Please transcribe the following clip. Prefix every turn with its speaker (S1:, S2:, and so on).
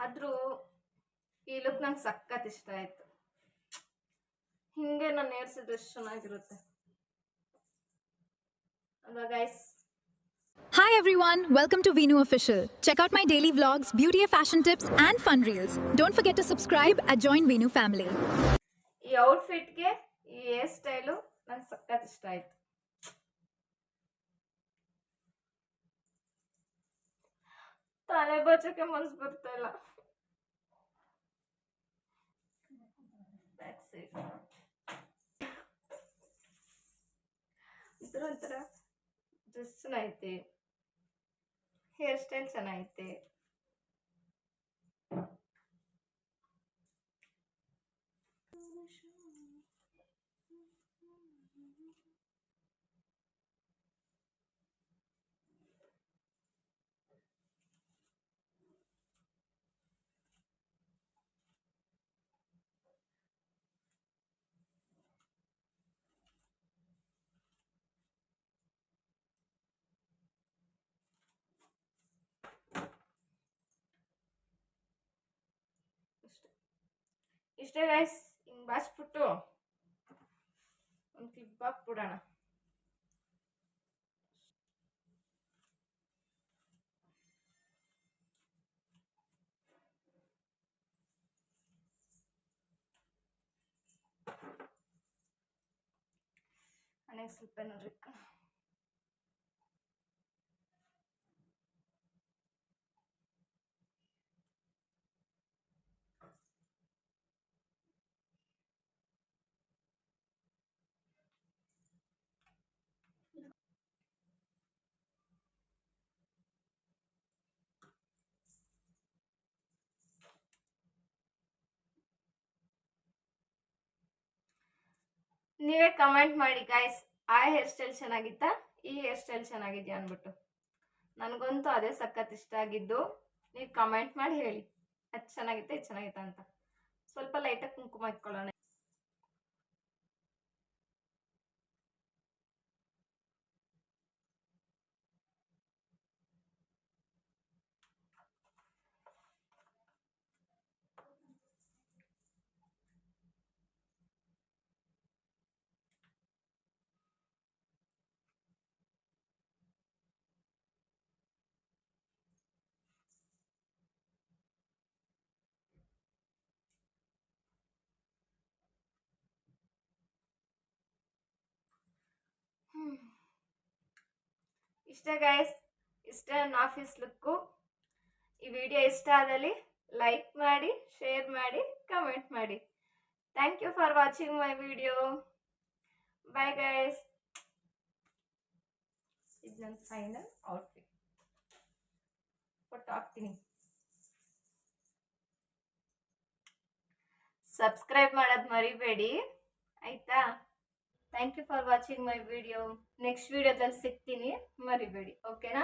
S1: ಆದರೂ ಈ ಲುಕ್ ನಂಗೆ ಸಖತ್ ಇಷ್ಟ ಆಯಿತು. ಹಿಂಗೆ ನಾನು ಏರ್ಸಿದ್ರೆ ಎಷ್ಟು ಚೆನ್ನಾಗಿರುತ್ತೆ ಅಲ್ವಾ guys?
S2: Hi everyone, welcome to Veenu Official. Check out my daily vlogs, beauty and fashion tips and fun reels. Don't forget to subscribe and join Veenu family.
S1: ಈ ಔಟ್ಫಿಟ್ಗೆ ಈ ಹೇರ್ ಸ್ಟೈಲು ನಂಗೆ ಸಖತ್ ಇಷ್ಟ ಆಯ್ತು. ತಲೆ ಬಚ್ಚಕ್ಕೆ ಮನ್ಸು ಬರ್ತಾ ಇಲ್ಲ. ಒಂಥರ ಡ್ರೆಸ್ ಚೆನ್ನಾಗೈತೆ, ಹೇರ್ ಸ್ಟೈಲ್ ಚೆನ್ನಾಗೈತೆ. ಇಷ್ಟೇ ಗೈಸ್, ಹಿಂಗೆ ಬಾಚ್ಬಿಟ್ಟು ಒಂದು ಕ್ಲಿಪ್ ಹಾಕ್ಬಿಡೋಣ. ಹಣೆಗೆ ಸ್ವಲ್ಪ ನೋಡ್ರಿ. ನೀವೇ ಕಮೆಂಟ್ ಮಾಡಿ ಗೈಸ್, ಆ ಹೇರ್ ಸ್ಟೈಲ್ ಚೆನ್ನಾಗಿತ್ತಾ, ಈ ಹೇರ್ ಸ್ಟೈಲ್ ಚೆನ್ನಾಗಿದ್ಯಾ ಅಂದ್ಬಿಟ್ಟು. ನನಗಂತೂ ಅದೇ ಸಖತ್ ಇಷ್ಟ ಆಗಿದ್ದು. ನೀವು ಕಮೆಂಟ್ ಮಾಡಿ ಹೇಳಿ, ಅದು ಚೆನ್ನಾಗಿತ್ತಾ ಇದು ಚೆನ್ನಾಗಿತ್ತಾ ಅಂತ. ಸ್ವಲ್ಪ ಲೈಟಾಗಿ ಕುಂಕುಮ ಇಟ್ಕೊಳ್ಳೋಣ. ಇಷ್ಟೇ ಗೈಸ್, ಇಷ್ಟೇ ನನ್ನ ಆಫೀಸ್ ಲುಕ್ಕು. ಈ ವಿಡಿಯೋ ಇಷ್ಟ ಆದಲ್ಲಿ ಲೈಕ್ ಮಾಡಿ, ಶೇರ್ ಮಾಡಿ, ಕಮೆಂಟ್ ಮಾಡಿ. Thank you for watching my video. Bye guys. ಇದು ನನ್ನ ಫೈನಲ್ ಔಟ್ಫಿಟ್. ಫೋಟೋ ಹಾಕ್ತೀನಿ. ಸಬ್ಸ್ಕ್ರೈಬ್ ಮಾಡೋದು ಮರಿಬೇಡಿ ಆಯ್ತಾ? Thank you for watching my video. Next ವಿಡಿಯೋದಲ್ಲಿ ಸಿಗ್ತೀನಿ, ಮರಿಬೇಡಿ. ಓಕೆನಾ?